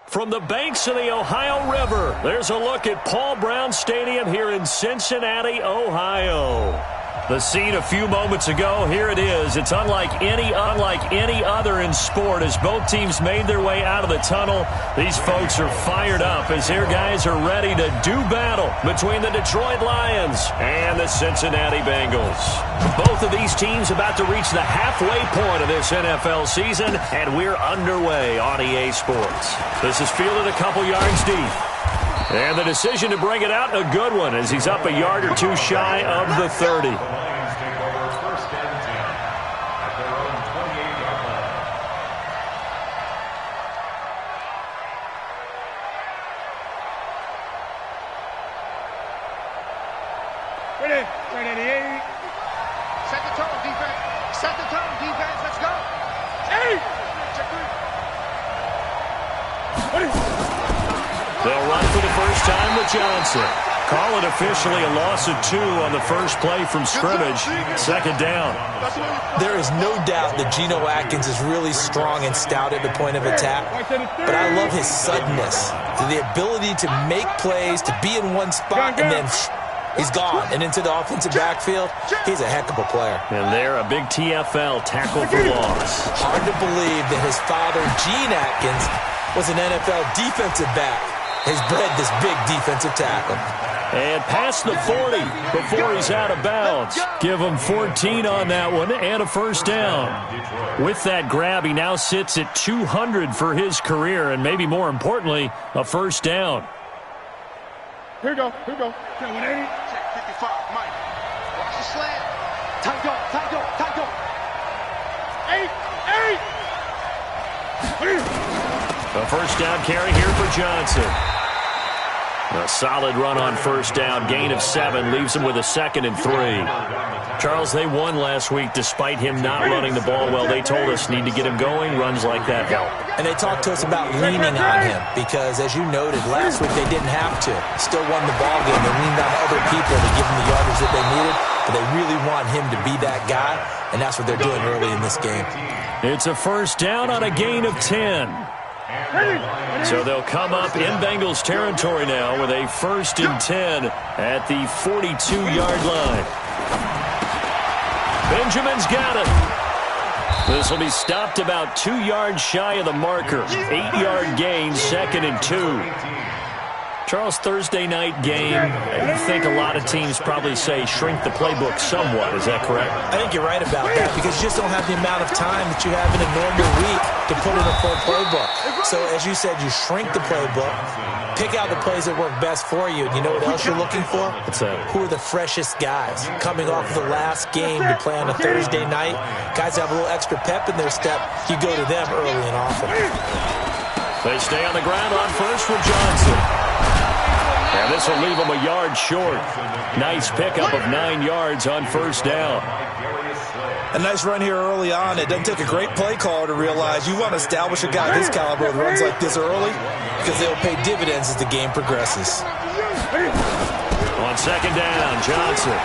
From the banks of the Ohio River, there's a look at Paul Brown Stadium here in Cincinnati, Ohio. The scene a few moments ago, here it is. It's unlike any other in sport. As both teams made their way out of the tunnel, these folks are fired up as their guys are ready to do battle between the Detroit Lions and the Cincinnati Bengals. Both of these teams about to reach the halfway point of this NFL season, and we're underway on EA Sports. This is fielded a couple yards deep. And the decision to bring it out, a good one, as he's up a yard or two shy of the 30. Ready, 88. Set the tone, defense. Set the tone, defense. Let's go. 8. Check 3. Ready. They'll run for the first time with Johnson. Call it officially a loss of 2 on the first play from scrimmage. Second down. There is no doubt that Geno Atkins is really strong and stout at the point of attack. But I love his suddenness, the ability to make plays, to be in one spot, and then he's gone and into the offensive backfield. He's a heck of a player. And there, a big TFL tackle for loss. Hard to believe that his father, Gene Atkins, was an NFL defensive back. Has bred this big defensive tackle. And past the 40 before he's out of bounds. Give him 14 on that one and a first down. With that grab, he now sits at 200 for his career, and maybe more importantly, a first down. Here we go. 180. Check 55. Mike. Watch the slant. Tight go. 8. A first down carry here for Johnson. A solid run on first down. Gain of 7 leaves him with a 2nd and 3. Charles, they won last week despite him not running the ball well. They told us need to get him going. Runs like that help. And they talked to us about leaning on him because, as you noted, last week they didn't have to. Still won the ball game. They leaned on other people to give them the yardage that they needed. But they really want him to be that guy, and that's what they're doing early in this game. It's a first down on a gain of 10. So they'll come up in Bengals territory now with a 1st and 10 at the 42-yard line. Benjamin's got it. This will be stopped about 2 yards shy of the marker. 8-yard gain, 2nd and 2. Charles, Thursday night game, I think a lot of teams probably say shrink the playbook somewhat. Is that correct? I think you're right about that because you just don't have the amount of time that you have in a normal week to put in a full playbook. So, as you said, you shrink the playbook, pick out the plays that work best for you. And you know what else you're looking for? What's that? Who are the freshest guys coming off of the last game to play on a Thursday night? Guys have a little extra pep in their step. You go to them early and often. They stay on the ground on first with Johnson. And this will leave him a yard short. Nice pickup of 9 yards on first down. A nice run here early on. It doesn't take a great play caller to realize you want to establish a guy this caliber with runs like this early because they'll pay dividends as the game progresses. On second down, Johnson.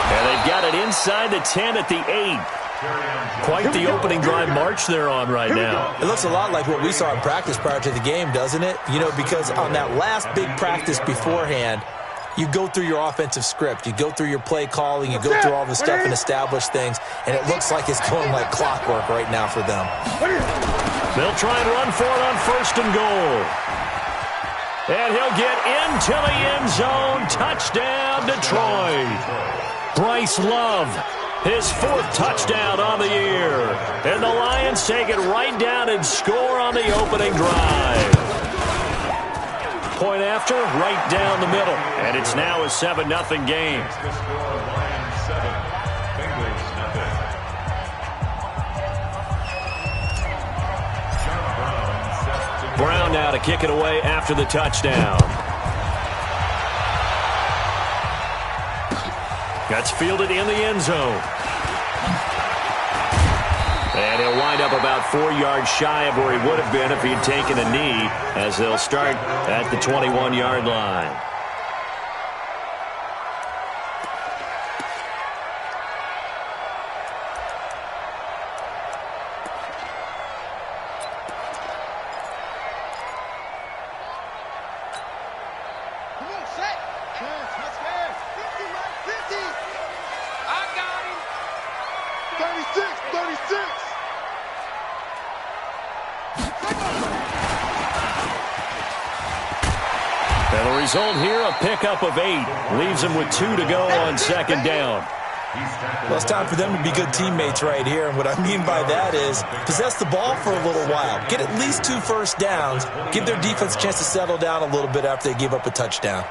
And they've got it inside the 10 at the 8. Quite the opening drive march they're on right now. It looks a lot like what we saw in practice prior to the game, doesn't it? You know, because on that last big practice beforehand, you go through your offensive script. You go through your play calling. You go through all the stuff and establish things. And it looks like it's going like clockwork right now for them. They'll try and run for it on 1st and goal. And he'll get into the end zone. Touchdown, Detroit. Bryce Love. His 4th touchdown on the year. And the Lions take it right down and score on the opening drive. Point after, right down the middle. And it's now a 7-0 game. Brown now to kick it away after the touchdown. That's fielded in the end zone. And he'll wind up about 4 yards shy of where he would have been if he had taken a knee, as they'll start at the 21-yard line. And the result here, a pickup of 8. Leaves them with 2 to go on second down. Well, it's time for them to be good teammates right here. And what I mean by that is possess the ball for a little while. Get at least 2 first downs. Give their defense a chance to settle down a little bit after they give up a touchdown.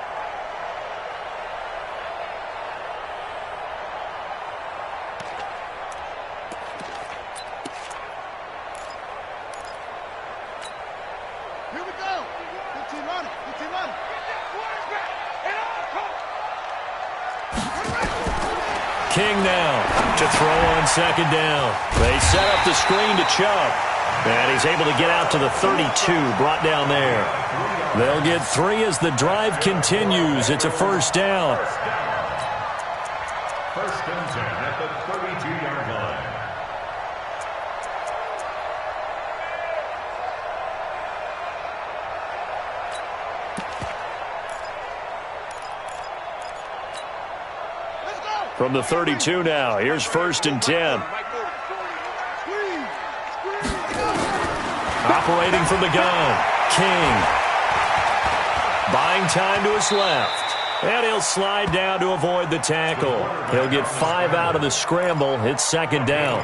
Here we go. 15 running. 15 running. King now to throw on second down. They set up the screen to Chubb. And he's able to get out to the 32, brought down there. They'll get 3 as the drive continues. It's a first down. First and 10 at the 32-yard line. From the 32 now, here's first and 10. Operating from the gun, King. Buying time to his left. And he'll slide down to avoid the tackle. He'll get 5 out of the scramble. It's second down.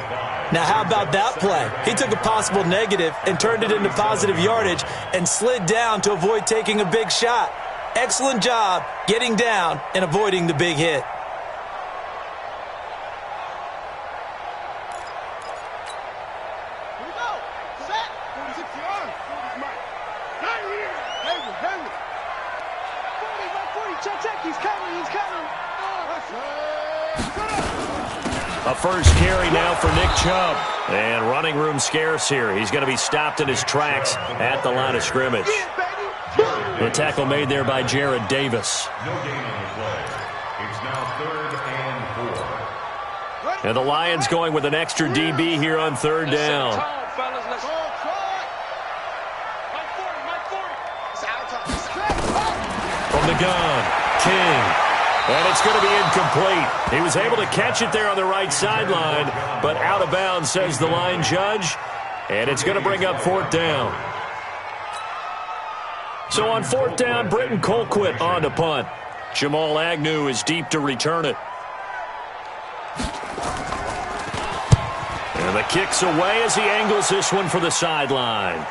Now, how about that play? He took a possible negative and turned it into positive yardage and slid down to avoid taking a big shot. Excellent job getting down and avoiding the big hit. A first carry now for Nick Chubb. And running room scarce here. He's going to be stopped in his tracks at the line of scrimmage. The tackle made there by Jared Davis. No gain on the play. It's now 3rd and 4. And the Lions going with an extra DB here on third down. From the gun, King. And it's going to be incomplete. He was able to catch it there on the right sideline, but out of bounds, says the line judge. And it's going to bring up fourth down. So on fourth down, Britton Colquitt on to punt. Jamal Agnew is deep to return it. And the kick's away as he angles this one for the sideline.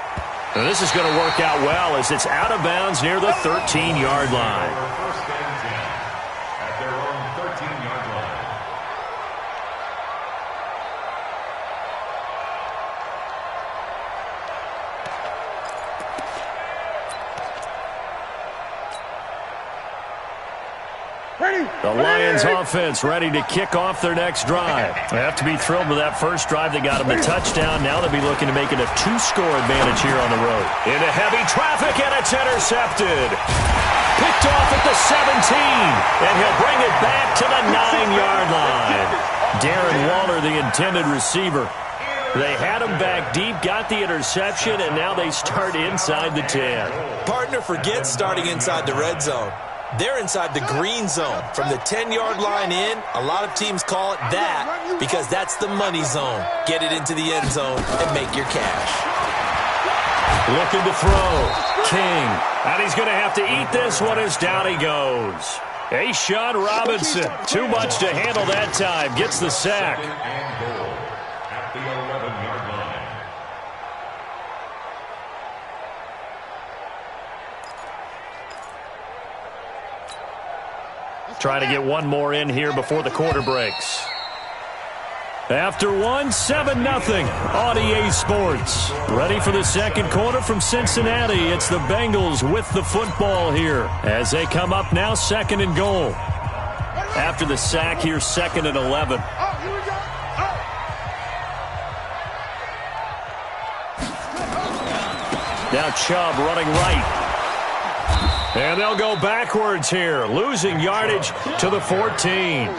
And this is going to work out well as it's out of bounds near the 13-yard line. The Lions offense ready to kick off their next drive. They have to be thrilled with that first drive. They got him a touchdown. Now they'll be looking to make it a 2-score advantage here on the road. Into heavy traffic, and it's intercepted. Picked off at the 17, and he'll bring it back to the 9-yard line. Darren Waller, the intended receiver. They had him back deep, got the interception, and now they start inside the 10. Partner forgets starting inside the red zone. They're inside the green zone. From the 10-yard line in, a lot of teams call it that because that's the money zone. Get it into the end zone and make your cash. Looking to throw. King. And he's going to have to eat this one as down he goes. A'Shawn Robinson. Too much to handle that time. Gets the sack. And goal at the 11-yard line. Trying to get one more in here before the quarter breaks. After one, 7-0 on EA Sports. Ready for the second quarter from Cincinnati. It's the Bengals with the football here as they come up now 2nd and goal. After the sack, here's 2nd and 11. Now Chubb running right. And they'll go backwards here, losing yardage to the 14.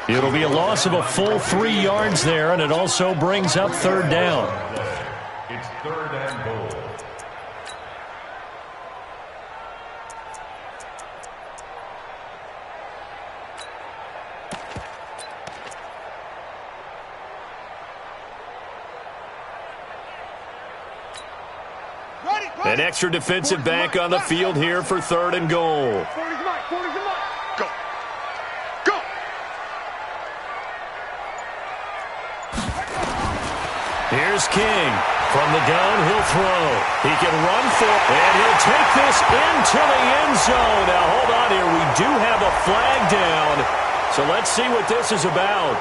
It'll be a loss of a full 3 yards there, and it also brings up third down. It's 3rd and goal. An extra defensive back on the field here for 3rd and goal. Go. Go. Here's King. From the gun, he'll throw. He can run for it, and he'll take this into the end zone. Now, hold on here. We do have a flag down, so let's see what this is about.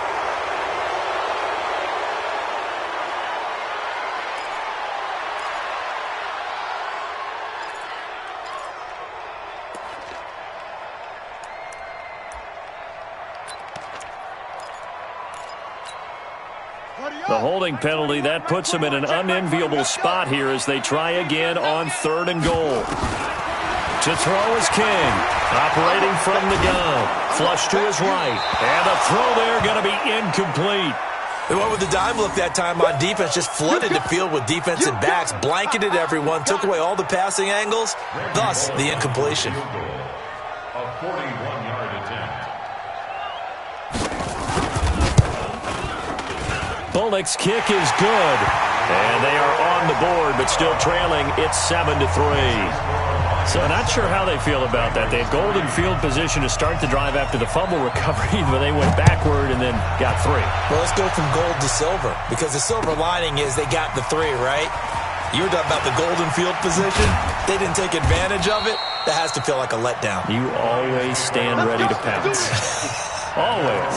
The holding penalty, that puts them in an unenviable spot here as they try again on 3rd and goal. To throw is King, operating from the gun. Flush to his right, and the throw there going to be incomplete. They went with the dime look that time on defense, just flooded the field with defensive backs, blanketed everyone, took away all the passing angles, thus the incompletion. A 41-yard attempt. Bullock's kick is good, and they are on the board, but still trailing. It's 7-3. So not sure how they feel about that. They had golden field position to start the drive after the fumble recovery, but they went backward and then got 3. Well, let's go from gold to silver, because the silver lining is they got the 3, right? You were talking about the golden field position. They didn't take advantage of it. That has to feel like a letdown. You always stand ready to pounce. Always.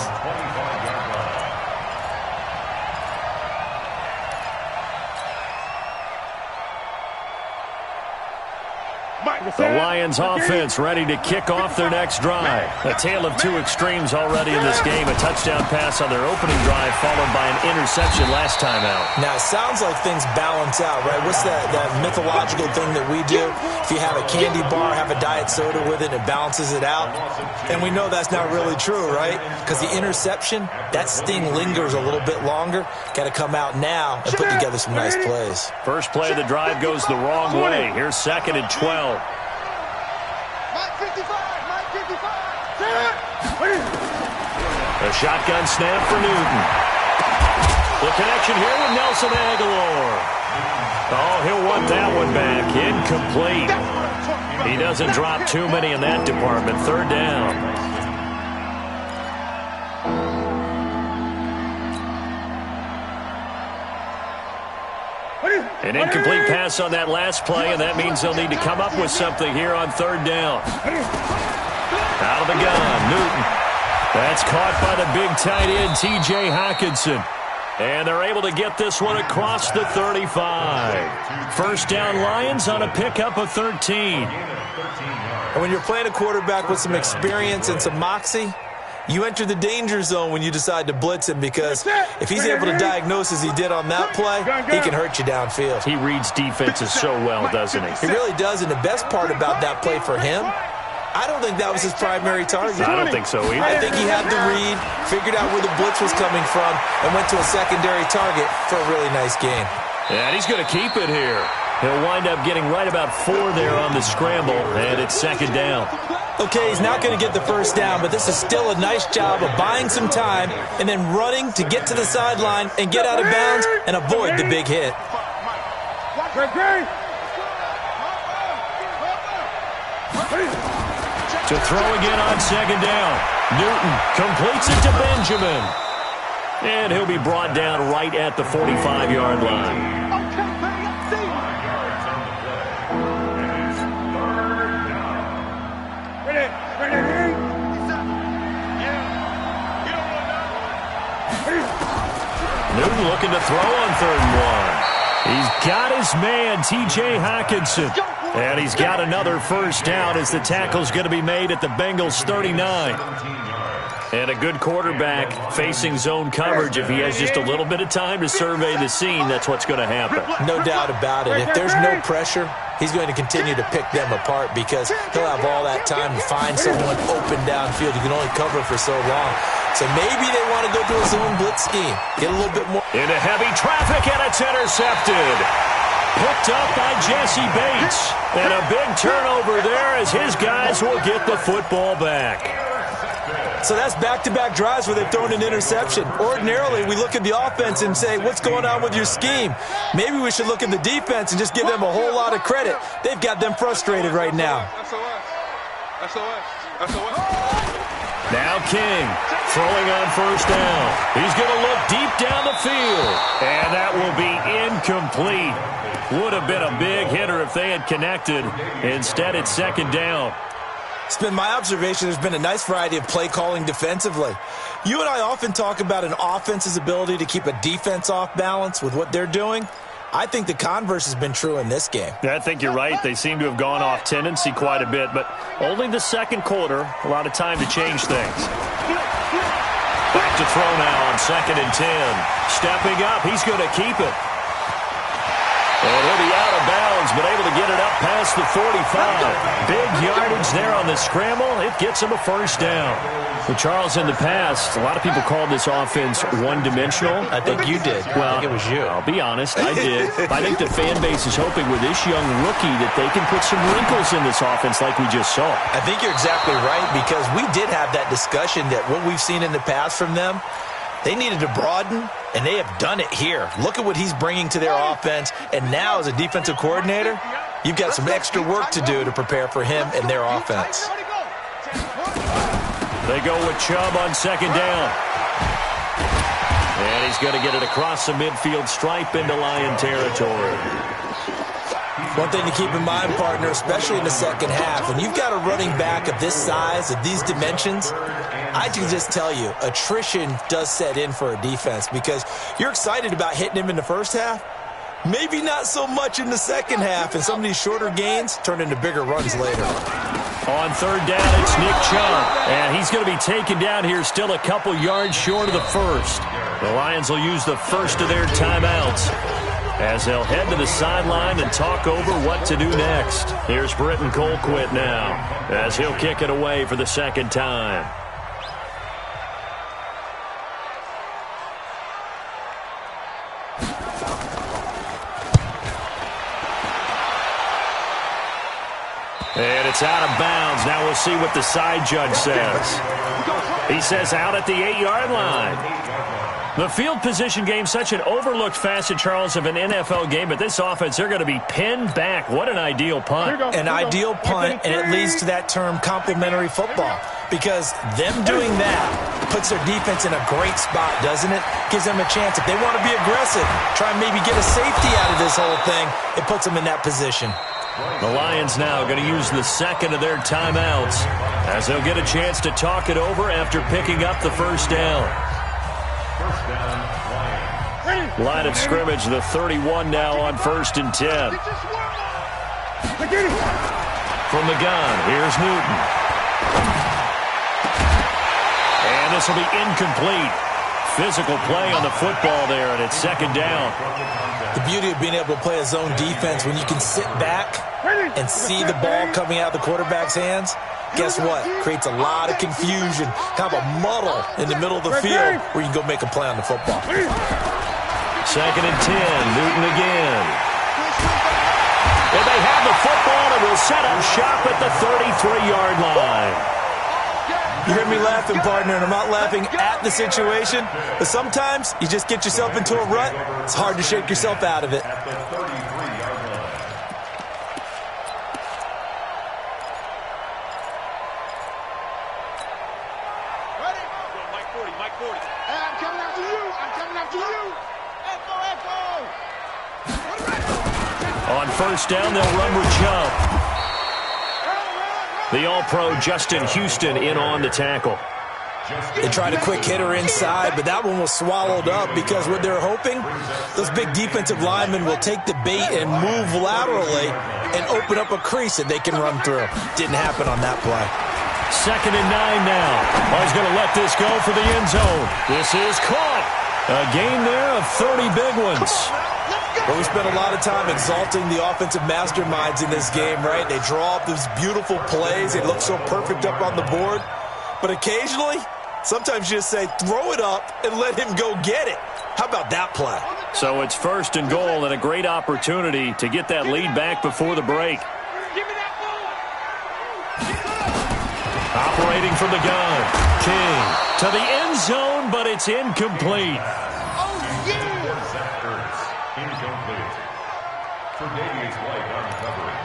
The Lions offense ready to kick off their next drive. A tale of two extremes already in this game. A touchdown pass on their opening drive followed by an interception last time out. Now, it sounds like things balance out, right? What's that mythological thing that we do? If you have a candy bar, have a diet soda with it, it balances it out. And we know that's not really true, right? Because the interception, that sting lingers a little bit longer. Got to come out now and put together some nice plays. First play of the drive goes the wrong way. Here's 2nd and 12. A shotgun snap for Newton. The connection here with Nelson Aguilar. Oh, he'll want that one back. Incomplete. He doesn't drop too many in that department. 3rd down. An incomplete pass on that last play, and that means they'll need to come up with something here on 3rd down. Out of the gun, Newton. That's caught by the big tight end, T.J. Hockenson. And they're able to get this one across the 35. First down Lions on a pickup of 13. And when you're playing a quarterback with some experience and some moxie, you enter the danger zone when you decide to blitz him, because if he's able to diagnose as he did on that play, he can hurt you downfield. He reads defenses so well, doesn't he? He really does, and the best part about that play for him, I don't think that was his primary target. I don't think so either. I think he had the read, figured out where the blitz was coming from, and went to a secondary target for a really nice game. And he's going to keep it here. He'll wind up getting right about 4 there on the scramble, and it's 2nd down. Okay, he's not going to get the first down, but this is still a nice job of buying some time and then running to get to the sideline and get out of bounds and avoid the big hit. To throw again on 2nd down. Newton completes it to Benjamin. And he'll be brought down right at the 45-yard line. Newton looking to throw on 3rd and 1. He's got his man, T.J. Hockenson. And he's got another first down as the tackle's going to be made at the Bengals 39. And a good quarterback facing zone coverage. If he has just a little bit of time to survey the scene, that's what's going to happen. No doubt about it. If there's no pressure, he's going to continue to pick them apart, because he'll have all that time to find someone open downfield. You can only cover for so long. So maybe they want to go to a zone blitz scheme. Get a little bit more. Into heavy traffic, and it's intercepted. picked up by Jesse Bates. And a big turnover there as his guys will get the football back. So that's back-to-back drives where they've thrown an interception. Ordinarily, we look at the offense and say, what's going on with your scheme? Maybe we should look at the defense and just give them a whole lot of credit. They've got them frustrated right now. Now King throwing on first down. He's going to look deep down the field. And that will be incomplete. Would have been a big hitter if they had connected. Instead, it's second down. It's been my observation there's been a nice variety of play calling defensively. You and I often talk about an offense's ability to keep a defense off balance with what they're doing. I think the converse has been true in this game. Yeah, I think you're right. They seem to have gone off tendency quite a bit, but only the second quarter, a lot of time to change things. Back to throw now on 2nd and 10. Stepping up, he's going to keep it. And he'll be out of bounds, but able to get it up past the 45. Big yardage there on the scramble. It gets him a first down. Well, Charles, in the past, a lot of people called this offense one-dimensional. I think you did. Well, I think it was you. I'll be honest, I did. I think the fan base is hoping with this young rookie that they can put some wrinkles in this offense like we just saw. I think you're exactly right, because we did have that discussion that what we've seen in the past from them, they needed to broaden, and they have done it here. Look at what he's bringing to their offense, and now as a defensive coordinator, you've got some extra work to do to prepare for him and their offense. They go with Chubb on 2nd down. And he's going to get it across the midfield stripe into Lion territory. One thing to keep in mind, partner, especially in the second half, when you've got a running back of this size, of these dimensions, I can just tell you, attrition does set in for a defense, because you're excited about hitting him in the first half, maybe not so much in the second half, and some of these shorter gains turn into bigger runs later. On 3rd down, it's Nick Chubb, and he's going to be taken down here still a couple yards short of the first. The Lions will use the first of their timeouts as they'll head to the sideline and talk over what to do next. Here's Britton Colquitt now as he'll kick it away for the second time. And it's out of bounds. Now we'll see what the side judge says. He says out at the 8-yard line. The field position game, such an overlooked facet, Charles, of an NFL game, but this offense, they're going to be pinned back. What an ideal punt. An ideal punt, and it leads to that term complementary football, because them doing that puts their defense in a great spot, doesn't it? Gives them a chance. If they want to be aggressive, try and maybe get a safety out of this whole thing, it puts them in that position. The Lions now going to use the second of their timeouts as they'll get a chance to talk it over after picking up the first down. Line of scrimmage, the 31 now on 1st and 10. From the gun, here's Newton. And this will be incomplete. Physical play on the football there, and it's 2nd down. The beauty of being able to play a zone defense, when you can sit back and see the ball coming out of the quarterback's hands, guess what? Creates a lot of confusion, kind of a muddle in the middle of the field where you can go make a play on the football. 2nd and 10, Newton again. And they have the football and will set up shop at the 33-yard line. You hear me laughing, partner, and I'm not laughing at the situation, but sometimes you just get yourself into a rut. It's hard to shake yourself out of it. On 1st down, they'll run with Chubb. The All-Pro Justin Houston in on the tackle. They tried a quick hitter inside, but that one was swallowed up because what they're hoping, those big defensive linemen will take the bait and move laterally and open up a crease that they can run through. Didn't happen on that play. 2nd and 9 now. He's going to let this go for the end zone. This is caught. A gain there of 30 big ones. Well, we spent a lot of time exalting the offensive masterminds in this game, right? They draw up these beautiful plays. They look so perfect up on the board. But occasionally, sometimes you just say, throw it up and let him go get it. How about that play? So it's 1st and goal and a great opportunity to get that lead back before the break. Operating from the gun. King to the end zone, but it's incomplete. Incomplete. Tre'Davious White on recovery.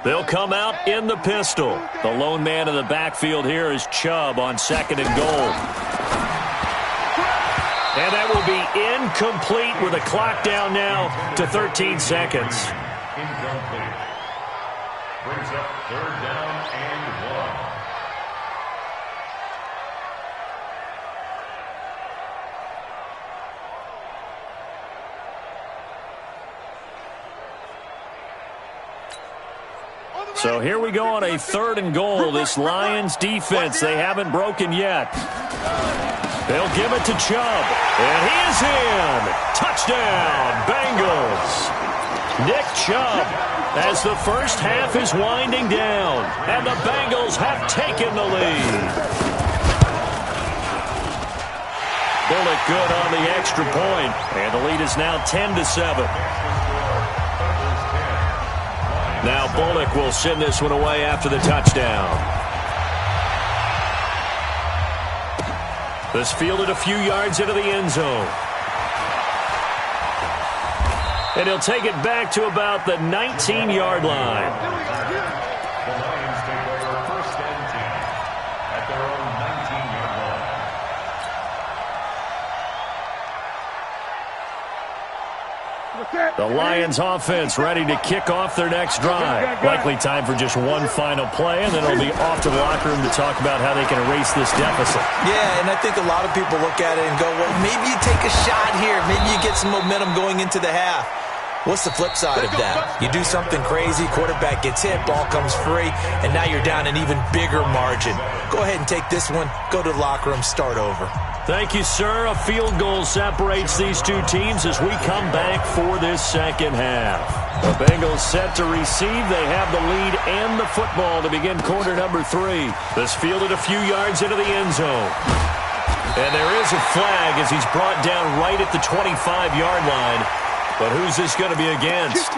They'll come out in the pistol. The lone man in the backfield here is Chubb on 2nd and goal. And that will be incomplete with a clock down now to 13 seconds. Incomplete. Brings up 3rd down and 1. So here we go on a 3rd and goal. This Lions defense, they haven't broken yet. They'll give it to Chubb. And he is in. Touchdown, Bengals. Nick Chubb as the first half is winding down. And the Bengals have taken the lead. Bullock good on the extra point. And the lead is now 10-7. Now Bullock will send this one away after the touchdown. This fielded a few yards into the end zone. And he'll take it back to about the 19-yard line. The Lions take over 1st and 10 at their own 19-yard line. The Lions offense ready to kick off their next drive. Likely time for just one final play, and then it'll be off to the locker room to talk about how they can erase this deficit. Yeah, and I think a lot of people look at it and go, well, maybe you take a shot here. Maybe you get some momentum going into the half. What's the flip side of that? You do something crazy, quarterback gets hit, ball comes free, and now you're down an even bigger margin. Go ahead and take this one, go to the locker room, start over. Thank you, sir. A field goal separates these two teams as we come back for this second half. The Bengals set to receive. They have the lead and the football to begin quarter number 3. This fielded a few yards into the end zone. And there is a flag as he's brought down right at the 25-yard line. But who's this going to be against?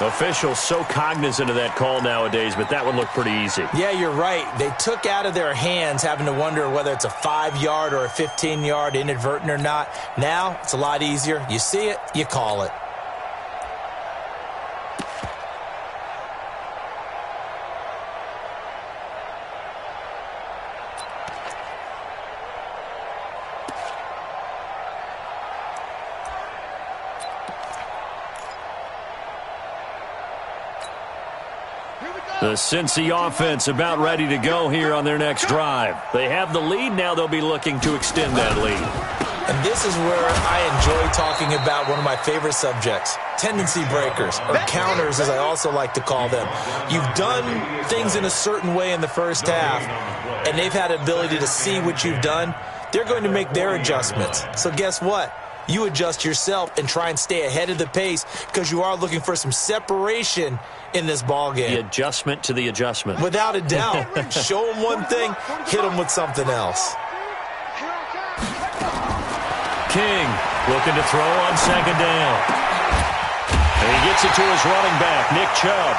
Officials so cognizant of that call nowadays, but that one looked pretty easy. Yeah, you're right. They took out of their hands having to wonder whether it's a 5-yard or a 15-yard inadvertent or not. Now, it's a lot easier. You see it, you call it. The Cincy offense about ready to go here on their next drive. They have the lead. Now they'll be looking to extend that lead. And this is where I enjoy talking about one of my favorite subjects, tendency breakers, or counters as I also like to call them. You've done things in a certain way in the first half, and they've had the ability to see what you've done. They're going to make their adjustments. So guess what? You adjust yourself and try and stay ahead of the pace because you are looking for some separation in this ball game. The adjustment to the adjustment. Without a doubt. Show them one thing, hit them with something else. King looking to throw on 2nd down. And he gets it to his running back, Nick Chubb.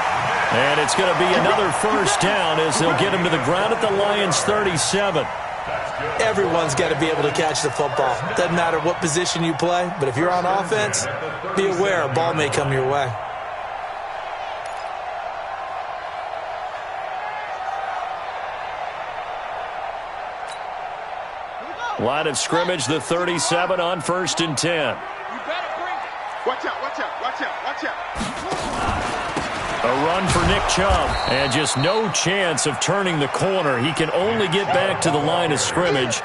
And it's going to be another first down as they'll get him to the ground at the Lions' 37. Everyone's got to be able to catch the football. Doesn't matter what position you play, but if you're on offense, be aware a ball may come your way. Line of scrimmage, the 37 on 1st and 10. Watch out, watch out, watch out, watch out. A run for Nick Chubb, and just no chance of turning the corner. He can only get back to the line of scrimmage.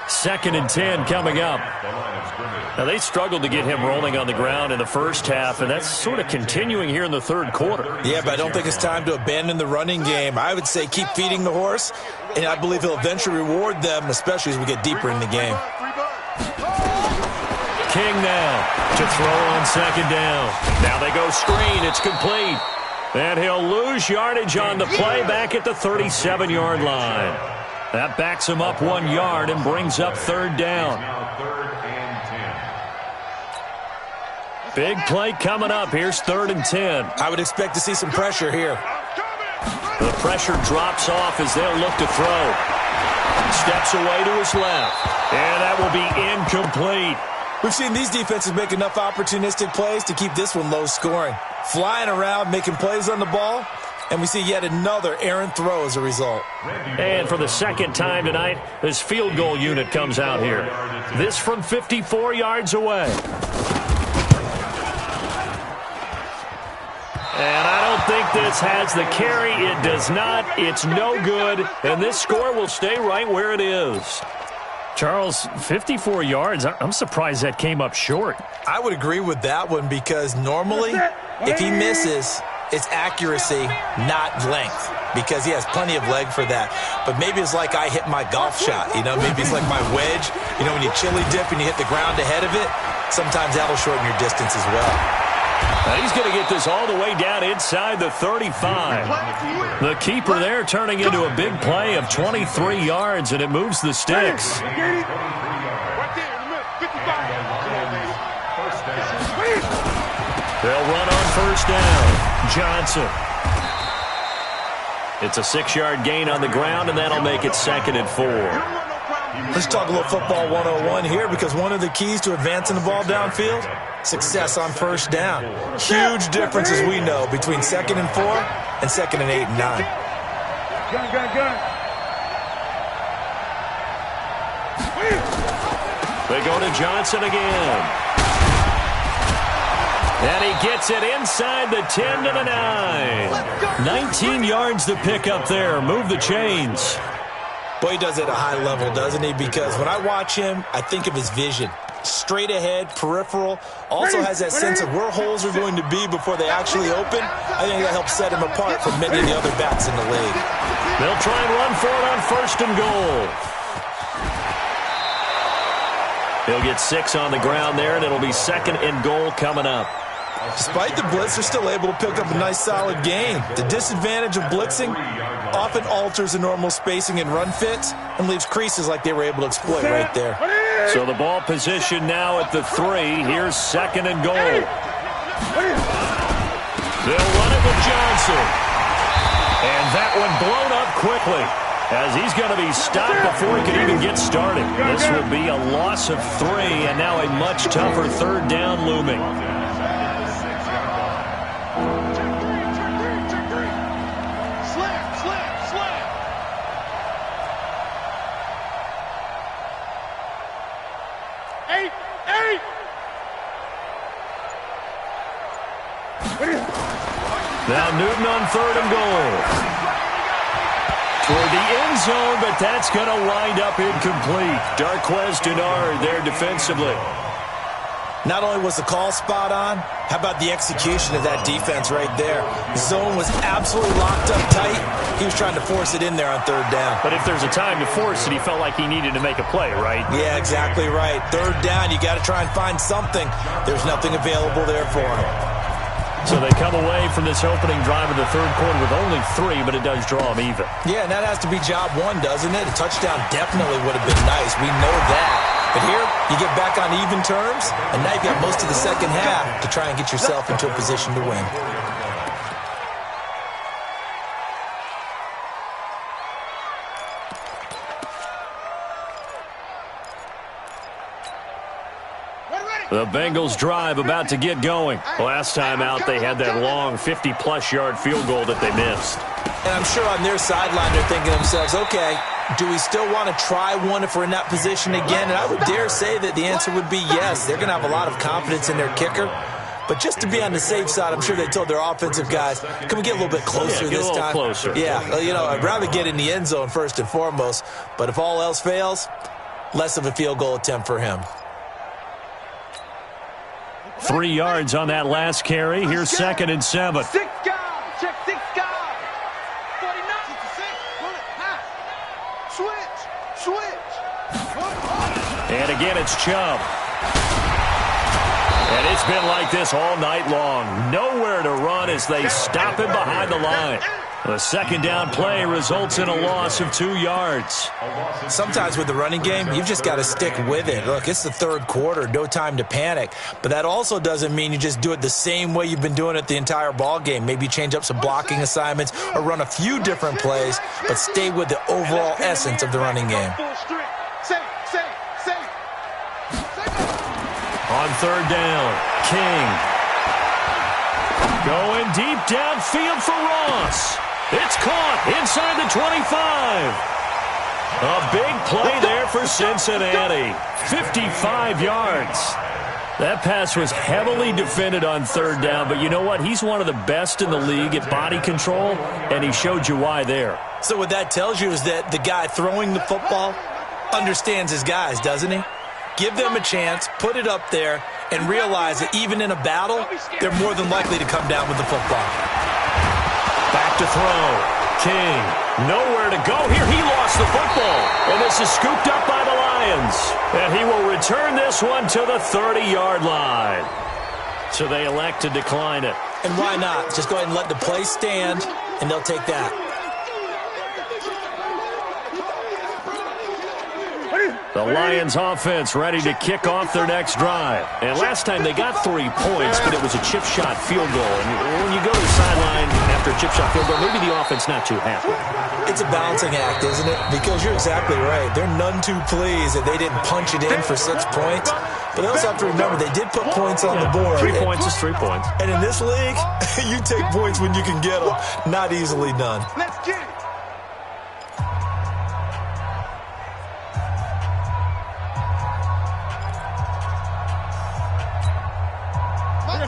2nd and 10 coming up. Now, they struggled to get him rolling on the ground in the first half, and that's sort of continuing here in the 3rd quarter. Yeah, but I don't think it's time to abandon the running game. I would say keep feeding the horse, and I believe he'll eventually reward them, especially as we get deeper in the game. King now to throw on second down. Now they go screen. It's complete. And he'll lose yardage on the play back at the 37-yard line. That backs him up 1 yard and brings up third down. Big play coming up. Here's 3rd and 10. I would expect to see some pressure here. The pressure drops off as they'll look to throw. Steps away to his left. And that will be incomplete. We've seen these defenses make enough opportunistic plays to keep this one low scoring. Flying around, making plays on the ball, and we see yet another errant throw as a result. And for the second time tonight, this field goal unit comes out here. This from 54 yards away. And I don't think this has the carry. It does not. It's no good. And this score will stay right where it is. Charles, 54 yards. I'm surprised that came up short. I would agree with that one because normally, if he misses, it's accuracy, not length, because he has plenty of leg for that. But maybe it's like I hit my golf shot. You know, maybe it's like my wedge. You know, when you chili dip and you hit the ground ahead of it, sometimes that'll shorten your distance as well. Now he's going to get this all the way down inside the 35. The keeper there turning into a big play of 23 yards, and it moves the sticks. They'll run on first down. Johnson. It's a 6-yard gain on the ground, and that'll make it 2nd and 4. Let's talk a little football 101 here, because one of the keys to advancing the ball downfield, success on first down. Huge difference, as we know, between 2nd and 4 and 2nd and 8 and 9. They go to Johnson again. And he gets it inside the 10 to the 9. 19 yards to pick up there. Move the chains. Boy, he does it at a high level, doesn't he? Because when I watch him, I think of his vision. Straight ahead, peripheral. Also has that sense of where holes are going to be before they actually open. I think that helps set him apart from many of the other backs in the league. They'll try and run for it on 1st and goal. He'll get 6 on the ground there, and it'll be 2nd and goal coming up. Despite the blitz, they're still able to pick up a nice, solid gain. The disadvantage of blitzing often alters the normal spacing and run fits and leaves creases like they were able to exploit right there. So the ball position now at the 3. Here's 2nd and goal. They'll run it with Johnson. And that one blown up quickly, as he's going to be stopped before he can even get started. This will be a loss of 3, and now a much tougher 3rd down looming. Now Newton on 3rd and goal. Toward the end zone, but that's going to wind up incomplete. Darquez Denard there defensively. Not only was the call spot on, how about the execution of that defense right there? The zone was absolutely locked up tight. He was trying to force it in there on 3rd down. But if there's a time to force it, he felt like he needed to make a play, right? Yeah, exactly right. 3rd down, you got to try and find something. There's nothing available there for him. So they come away from this opening drive of the 3rd quarter with only 3, but it does draw them even. Yeah, and that has to be job 1, doesn't it? A touchdown definitely would have been nice. We know that. But here, you get back on even terms, and now you've got most of the second half to try and get yourself into a position to win. The Bengals drive about to get going. Last time out, they had that long 50-plus yard field goal that they missed. And I'm sure on their sideline, they're thinking to themselves, okay, do we still want to try one if we're in that position again? And I would dare say that the answer would be yes. They're going to have a lot of confidence in their kicker. But just to be on the safe side, I'm sure they told their offensive guys, can we get a little bit closer this time? Closer. Yeah, you know, I'd rather get in the end zone first and foremost. But if all else fails, less of a field goal attempt for him. 3 yards on that last carry. Here's 2nd and 7. 6 guys. Check 6 guys. 49. Switch. And again, it's Chubb. And it's been like this all night long. Nowhere to run as they stop him behind the line. The second down play results in a loss of 2 yards. Sometimes with the running game, you've just got to stick with it. Look, it's the third quarter, no time to panic. But that also doesn't mean you just do it the same way you've been doing it the entire ball game. Maybe change up some blocking assignments or run a few different plays, but stay with the overall essence of the running game. On third down, King. Going deep downfield for Ross. It's caught inside the 25. A big play there for Cincinnati. 55 yards. That pass was heavily defended on third down, but you know what? He's one of the best in the league at body control, and he showed you why there. So what that tells you is that the guy throwing the football understands his guys, doesn't he? Give them a chance, put it up there, and realize that even in a battle, they're more than likely to come down with the football. Back to throw. King, nowhere to go here. He lost the football, and this is scooped up by the Lions. And he will return this one to the 30-yard line. So they elect to decline it. And why not? Just go ahead and let the play stand, and they'll take that. The Lions offense ready to kick off their next drive. And last time they got 3 points, but it was a chip shot field goal. And when you go to the sideline after a chip shot field goal, maybe the offense not too happy. It's a balancing act, isn't it? Because you're exactly right. They're none too pleased that they didn't punch it in for 6 points. But they also have to remember they did put points on the board. 3 points is 3 points. And in this league, you take points when you can get them. Not easily done. Let's get it.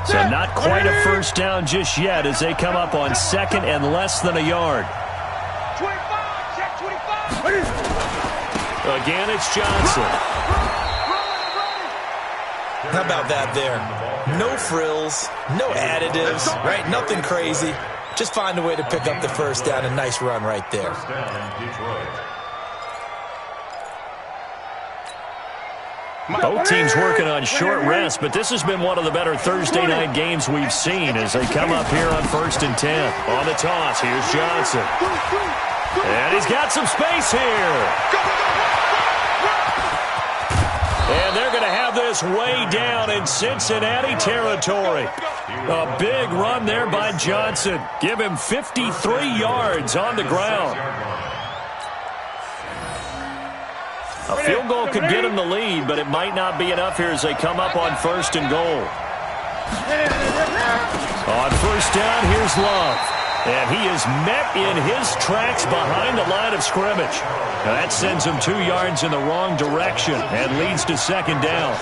So not quite a first down just yet as they come up on second and less than a yard. 25, check 25. Again, it's Johnson. How about that there? No frills, no additives, right? Nothing crazy. Just find a way to pick up the first down. A nice run right there. First down, Detroit. Both teams working on short rest, but this has been one of the better Thursday night games we've seen as they come up here on 1st and 10. On the toss, here's Johnson. And he's got some space here. And they're going to have this way down in Cincinnati territory. A big run there by Johnson. Give him 53 yards on the ground. A field goal could get him the lead, but it might not be enough here as they come up on 1st and goal. On first down, here's Love. And he is met in his tracks behind the line of scrimmage. Now that sends him 2 yards in the wrong direction and leads to second down.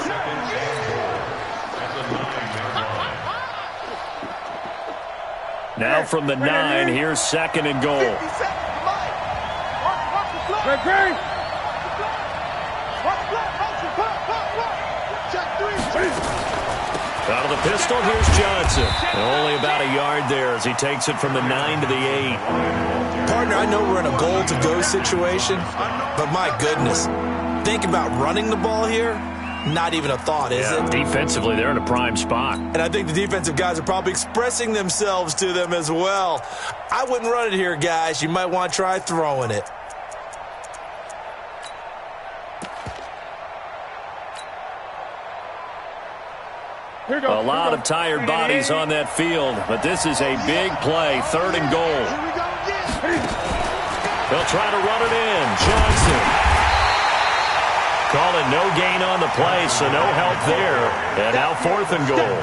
Now from the 9, here's second and goal. Out of the pistol, here's Johnson. Only about a yard there as he takes it from the 9 to the 8. Partner, I know we're in a goal-to-go situation, but my goodness, think about running the ball here. Not even a thought, is it? Defensively, they're in a prime spot. And I think the defensive guys are probably expressing themselves to them as well. I wouldn't run it here, guys. You might want to try throwing it. A lot of tired bodies on that field, but this is a big play, 3rd and goal. They'll try to run it in. Johnson. Call it no gain on the play, so no help there. And now 4th and goal.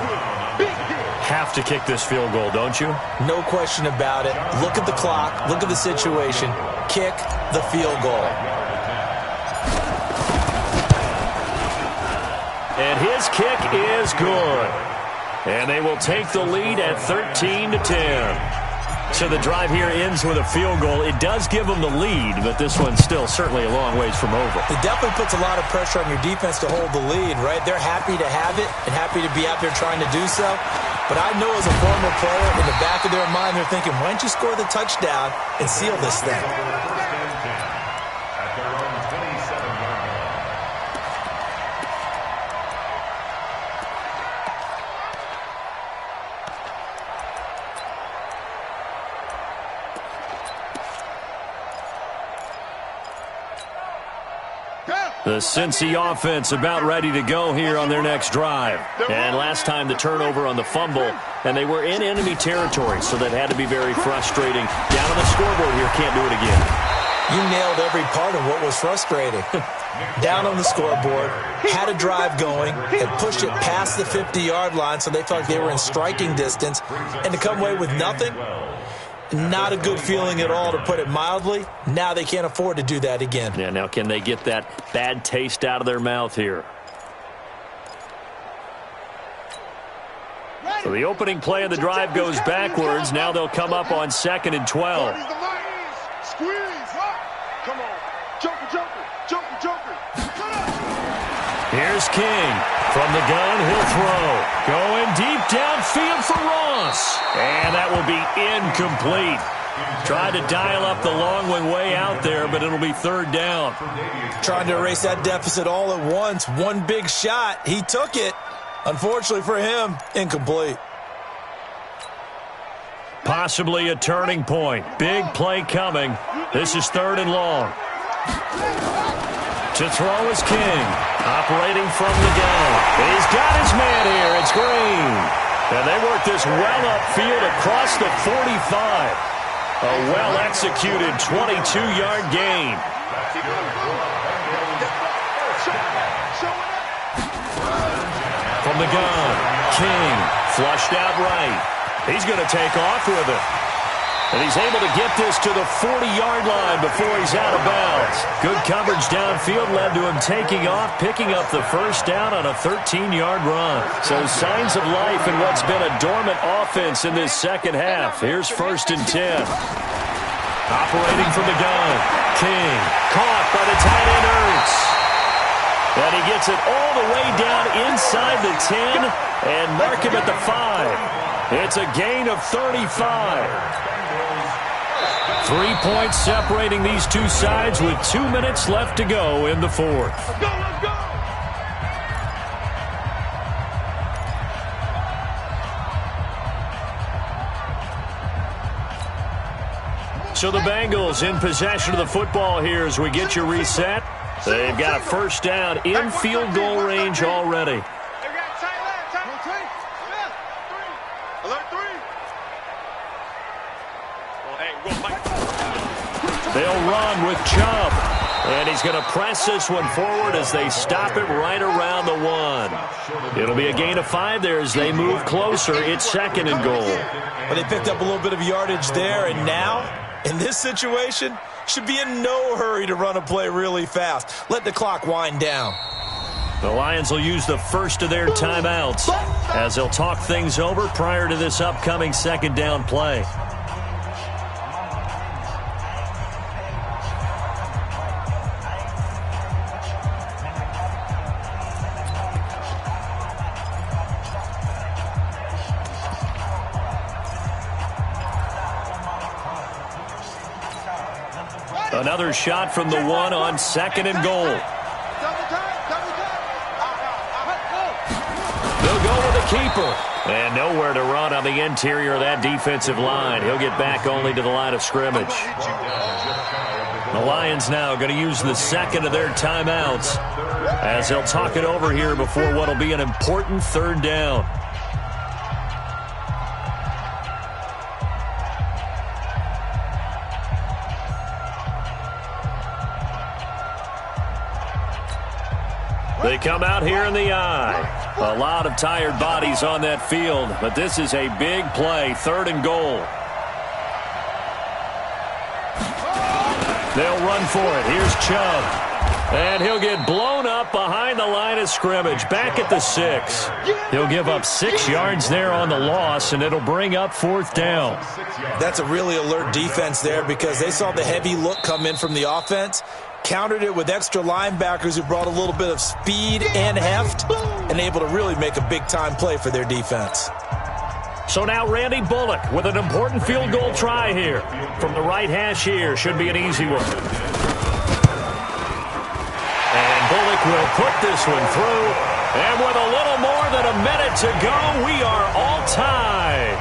Have to kick this field goal, don't you? No question about it. Look at the clock. Look at the situation. Kick the field goal. And his kick is good. And they will take the lead at 13 to 10. So the drive here ends with a field goal. It does give them the lead, but this one's still certainly a long ways from over. It definitely puts a lot of pressure on your defense to hold the lead, right? They're happy to have it and happy to be out there trying to do so. But I know as a former player, in the back of their mind, they're thinking, why don't you score the touchdown and seal this thing? At their own 27-yard line. The Cincy offense about ready to go here on their next drive. And last time the turnover on the fumble, and they were in enemy territory, so that had to be very frustrating. Down on the scoreboard here, can't do it again. You nailed every part of what was frustrating. Down on the scoreboard, had a drive going, had pushed it past the 50-yard line, so they felt like they were in striking distance, and to come away with nothing, not a good feeling at all, to put it mildly. Now they can't afford to do that again. Yeah, now can they get that bad taste out of their mouth here? So the opening play of the drive goes backwards. Now they'll come up on 2nd and 12. Come on. Joker. Here's King. From the gun, he'll throw. Going deep downfield for Ross. And that will be incomplete. Tried to dial up the long one way out there, but it'll be 3rd down. Trying to erase that deficit all at once. One big shot. He took it. Unfortunately for him, incomplete. Possibly a turning point. Big play coming. This is 3rd and long. To throw is King. Operating from the gun. He's got his man here. It's Green. And they work this well upfield across the 45. A well-executed 22-yard gain. From the gun, King flushed out right. He's going to take off with it. And he's able to get this to the 40-yard line before he's out of bounds. Good coverage downfield led to him taking off, picking up the 1st down on a 13-yard run. So signs of life in what's been a dormant offense in this second half. Here's 1st and 10. Operating from the gun, King caught by the tight end Ertz. And he gets it all the way down inside the 10 and mark him at the 5. It's a gain of 35. 3 points separating these two sides with 2 minutes left to go in the 4th. Let's go! So the Bengals in possession of the football here as we get you reset. They've got a 1st down in field goal range already. They'll run with Chubb. And he's going to press this one forward as they stop it right around the 1. It'll be a gain of 5 there as they move closer. It's 2nd and goal. But they picked up a little bit of yardage there, and now, in this situation, should be in no hurry to run a play really fast. Let the clock wind down. The Lions will use the first of their timeouts as they'll talk things over prior to this upcoming 2nd down play. Another shot from the 1 on 2nd and goal. They'll go with the keeper. And nowhere to run on the interior of that defensive line. He'll get back only to the line of scrimmage. The Lions now going to use the 2nd of their timeouts as they'll talk it over here before what will be an important 3rd down. They come out here in the eye. A lot of tired bodies on that field, but this is a big play, 3rd and goal. They'll run for it. Here's Chubb. And he'll get blown up behind the line of scrimmage, back at the 6. He'll give up 6 yards there on the loss, and it'll bring up 4th down. That's a really alert defense there because they saw the heavy look come in from the offense, countered it with extra linebackers who brought a little bit of speed and heft, and able to really make a big-time play for their defense. So now Randy Bullock with an important field goal try here. From the right hash here, should be an easy one. And Bullock will put this one through. And with a little more than a minute to go, we are all tied.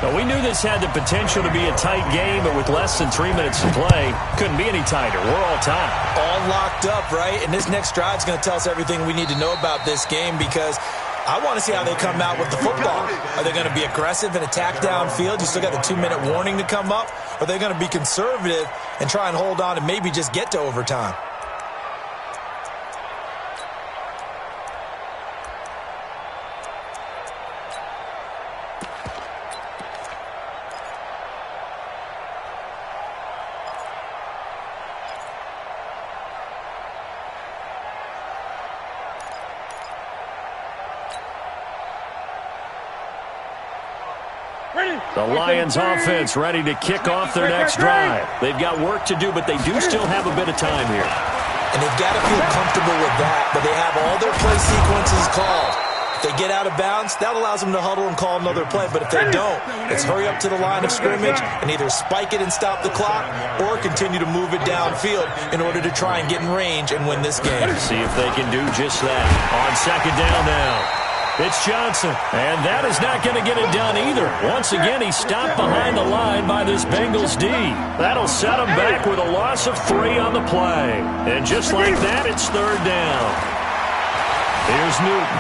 Well, we knew this had the potential to be a tight game, but with less than 3 minutes to play, couldn't be any tighter. We're all tied. All locked up, right? And this next drive is going to tell us everything we need to know about this game, because I want to see how they come out with the football. Are they going to be aggressive and attack downfield? You still got the 2-minute warning to come up. Or are they going to be conservative and try and hold on and maybe just get to overtime? The Lions offense ready to kick off their next drive. They've got work to do, but they do still have a bit of time here. And they've got to feel comfortable with that, but they have all their play sequences called. If they get out of bounds, that allows them to huddle and call another play. But if they don't, it's hurry up to the line of scrimmage and either spike it and stop the clock or continue to move it downfield in order to try and get in range and win this game. See if they can do just that. On second down now. It's Johnson, and that is not going to get it done either. Once again, he's stopped behind the line by this Bengals D. That'll set him back with a loss of 3 on the play. And just like that, it's third down. Here's Newton.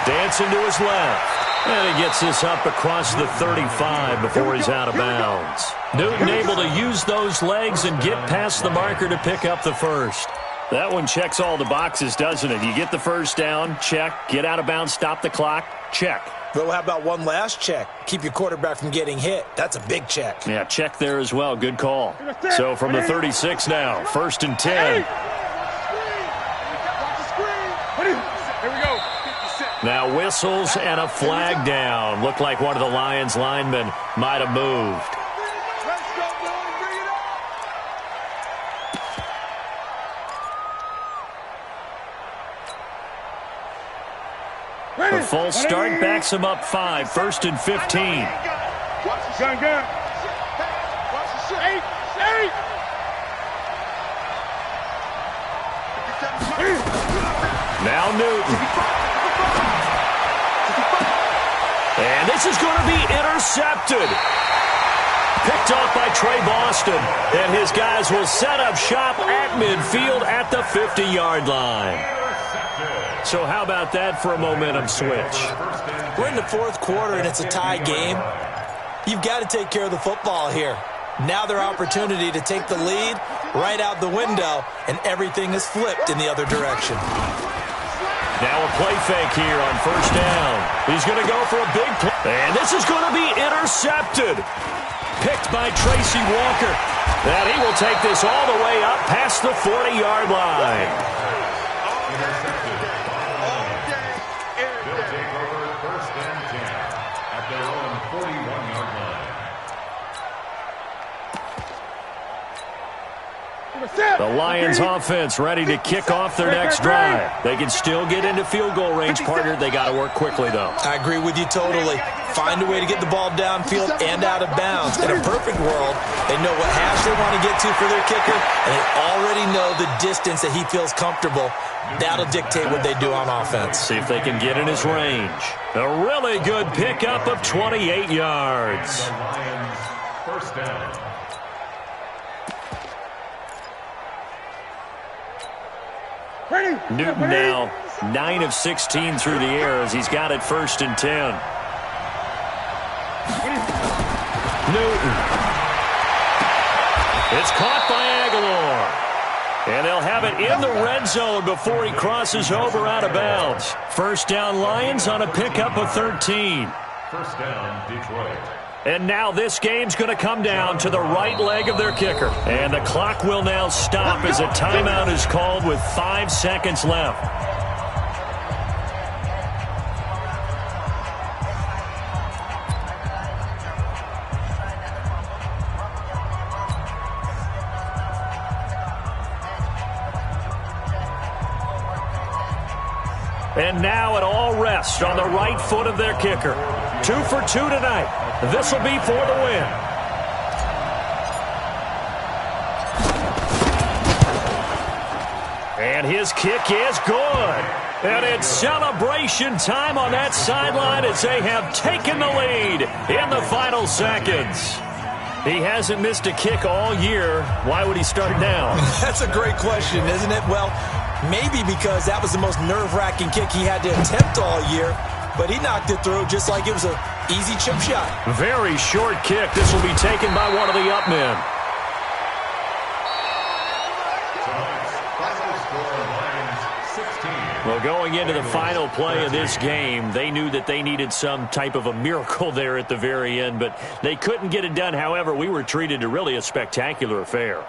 Dancing to his left. And he gets this up across the 35 before he's out of bounds. Newton able to use those legs and get past the marker to pick up the first. That one checks all the boxes, doesn't it? You get the first down, check. Get out of bounds, stop the clock, check. Well, how about one last check? Keep your quarterback from getting hit. That's a big check. Yeah, check there as well. Good call. So from the 36 now, 1st and 10. Here we go. Now whistles and a flag down. Looked like one of the Lions linemen might have moved. A full start backs him up 5, 1st and 15. Gun. Now Newton. And this is going to be intercepted. Picked off by Trey Boston. And his guys will set up shop at midfield at the 50-yard line. So how about that for a momentum switch? We're in the 4th quarter, and it's a tie game. You've got to take care of the football here. Now their opportunity to take the lead right out the window, and everything is flipped in the other direction. Now a play fake here on 1st down. He's going to go for a big play. And this is going to be intercepted. Picked by Tracy Walker. And he will take this all the way up past the 40-yard line. The Lions offense ready to kick off their next drive. They can still get into field goal range, partner. They got to work quickly, though. I agree with you totally. Find a way to get the ball downfield and out of bounds. In a perfect world, they know what hash they want to get to for their kicker, and they already know the distance that he feels comfortable. That'll dictate what they do on offense. See if they can get in his range. A really good pickup of 28 yards. The Lions, 1st down. Newton now 9 of 16 through the air as he's got it 1st and 10. Newton. It's caught by Aguilar. And they'll have it in the red zone before he crosses over out of bounds. 1st down Lions on a pickup of 13. 1st down, Detroit. And now this game's going to come down to the right leg of their kicker. And the clock will now stop as a timeout is called with 5 seconds left. And now it all rests on the right foot of their kicker. 2 for 2 tonight. This will be for the win. And his kick is good. And it's celebration time on that sideline as they have taken the lead in the final seconds. He hasn't missed a kick all year. Why would he start now? That's a great question, isn't it? Well, maybe because that was the most nerve-wracking kick he had to attempt all year, but he knocked it through just like it was an easy chip shot. Very short kick. This will be taken by one of the up men. Well, going into the final play of this game, they knew that they needed some type of a miracle there at the very end, but they couldn't get it done. However, we were treated to really a spectacular affair.